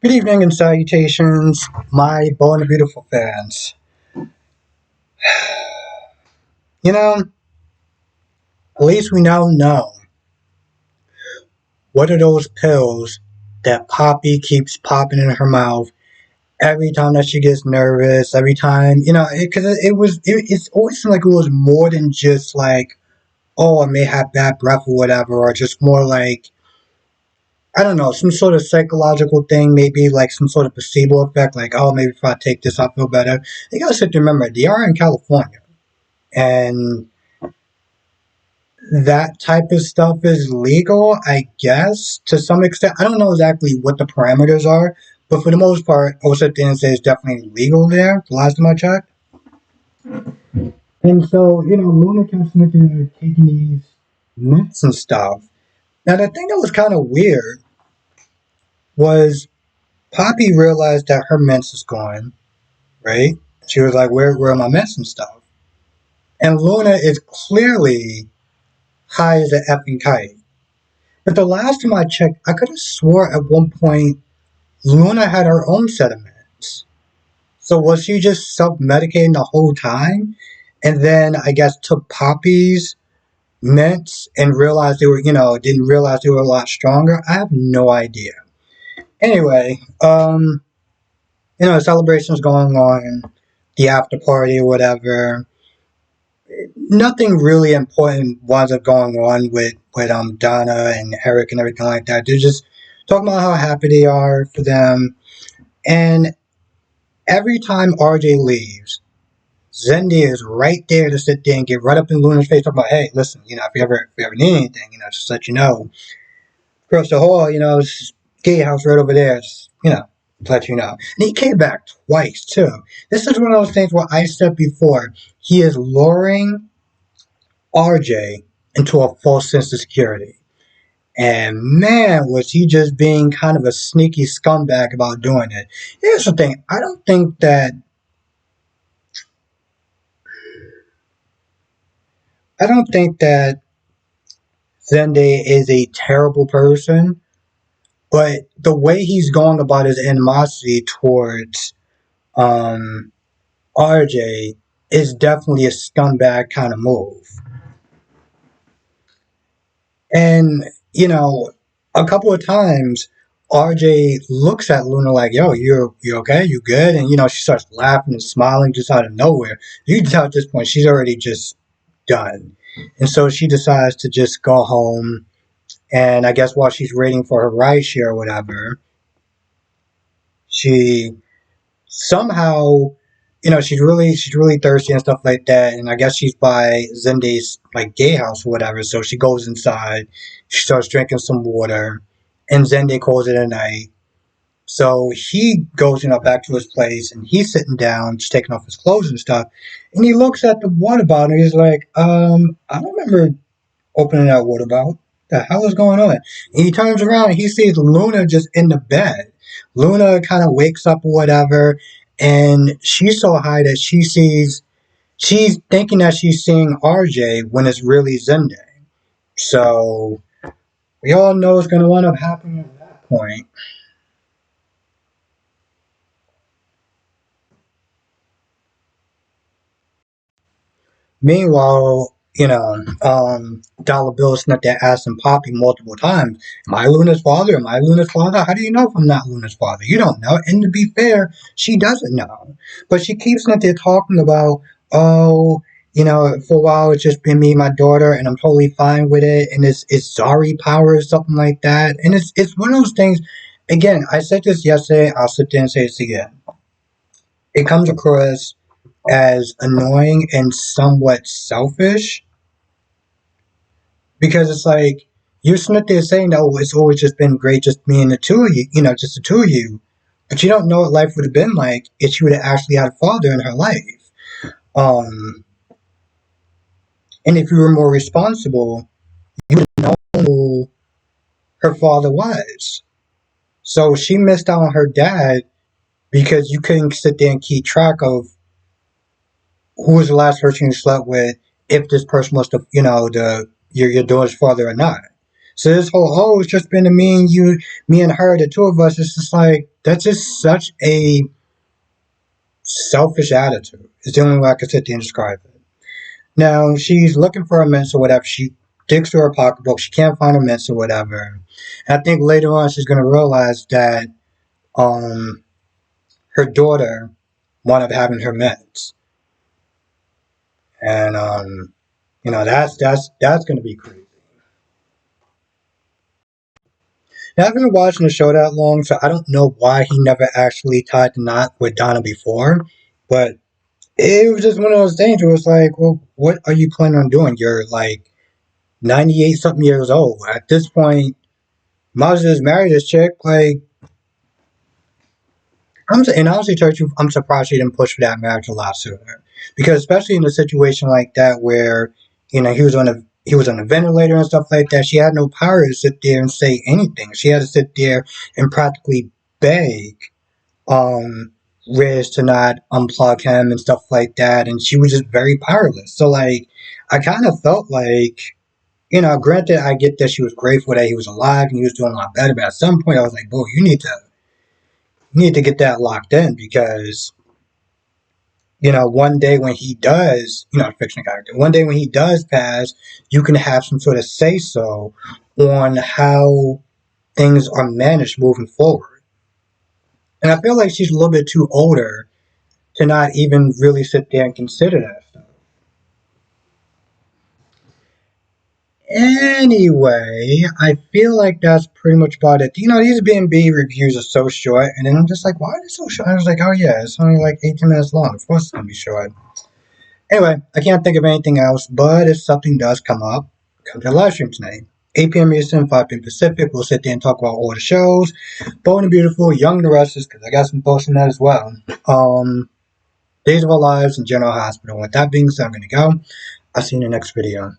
Good evening and salutations, my Bold and Beautiful fans. You know, at least we now know what are those pills that Poppy keeps popping in her mouth every time that she gets nervous, every time, because it's always seemed like it was more than just like, oh, I may have bad breath or whatever, or just more like, I don't know, some sort of psychological thing, maybe like some sort of placebo effect, like, oh, maybe if I take this, I'll feel better. You gotta sit to remember, they are in California. And that type of stuff is legal, I guess, to some extent. I don't know exactly what the parameters are, but for the most part, OSHA didn't say it's definitely legal there, the last time I checked. And so, Luna kept sniffing taking these mints and stuff. Now, the thing that was kind of weird was Poppy realized that her mints is gone, right? She was like, where are my mints and stuff? And Luna is clearly high as an effing kite. But the last time I checked, I could have swore at one point Luna had her own set of meds. So was she just self-medicating the whole time? And then I guess took Poppy's meds and realized they were, didn't realize they were a lot stronger. I have no idea. Anyway, celebrations going on, the after party or whatever. Nothing really important winds up going on with Donna and Eric and everything like that. They're just talking about how happy they are for them. And every time RJ leaves, Zendaya is right there to sit there and get right up in Luna's face, talking about, hey, listen, if you ever need anything, just let you know. Across the hall, it's gatehouse right over there, just, to let you know. And he came back twice too. This is one of those things where I said before, he is luring RJ into a false sense of security. And man, was he just being kind of a sneaky scumbag about doing it. Here's the thing, I don't think that Zende is a terrible person, but the way he's going about his animosity towards um, RJ is definitely a scumbag kind of move. And, a couple of times, RJ looks at Luna like, yo, you okay? You good? And, she starts laughing and smiling just out of nowhere. You can tell at this point she's already just done. And so she decides to just go home. And I guess while she's waiting for her ride share or whatever, she somehow, she's really thirsty and stuff like that. And I guess she's by Zende's like gay house or whatever. So she goes inside, she starts drinking some water, and Zende calls it a night. So he goes, back to his place, and he's sitting down, just taking off his clothes and stuff. And he looks at the water bottle, and he's like, I don't remember opening that water bottle. The hell is going on? And he turns around and he sees Luna just in the bed. Luna kind of wakes up or whatever, and she's so high that she's thinking that she's seeing RJ when it's really Zende. So we all know what's going to end up happening at that point. Meanwhile, Dollar Bill snuck their ass and Poppy multiple times. Am I Luna's father? Am I Luna's father? How do you know if I'm not Luna's father? You don't know. And to be fair, she doesn't know. But she keeps not there talking about, oh, for a while it's just been me and my daughter, and I'm totally fine with it. And it's Zari power or something like that. And it's one of those things. Again, I said this yesterday. I'll sit there and say this again. It comes across as annoying and somewhat selfish because it's like you're sitting there saying that, oh, it's always just been great, just me and the two of you, just the two of you, but you don't know what life would have been like if she would have actually had a father in her life. Um, and if you were more responsible, you would know who her father was. So she missed out on her dad because you couldn't sit there and keep track of who was the last person you slept with, if this person was the your daughter's father or not. So this whole, oh, it's just been me and you, me and her, the two of us, it's just like, that's just such a selfish attitude. It's the only way I can sit there and describe it. Now, she's looking for a mints or whatever. She digs through her pocketbook. She can't find her mints or whatever. And I think later on she's going to realize that um, her daughter wound up having her mints. And, that's going to be crazy. Now, I haven't been watching the show that long, so I don't know why he never actually tied the knot with Donna before. But it was just one of those things where it's like, well, what are you planning on doing? You're like 98 something years old. At this point, might as well just marry this chick. Like, and honestly, tell you, I'm surprised she didn't push for that marriage a lot sooner. Because especially in a situation like that where, he was on a ventilator and stuff like that, she had no power to sit there and say anything. She had to sit there and practically beg Riz to not unplug him and stuff like that, and she was just very powerless. So like, I kind of felt like, granted, I get that she was grateful that he was alive and he was doing a lot better, but at some point I was like, "Boy, you need to get that locked in because one day when he does, fiction character, one day when he does pass, you can have some sort of say so on how things are managed moving forward." And I feel like she's a little bit too older to not even really sit there and consider that stuff. Anyway, I feel like that's pretty much about it. These B&B reviews are so short, and then I'm just like, why are they so short? I was like, oh yeah, it's only like 18 minutes long. Of course it's going to be short. Anyway, I can't think of anything else, but if something does come up, come to the live stream tonight. 8 p.m. Eastern, 5 p.m. Pacific. We'll sit there and talk about all the shows. Bold and Beautiful, Young and the Restless, because I got some thoughts on that as well. Days of Our Lives, and General Hospital. With that being said, I'm going to go. I'll see you in the next video.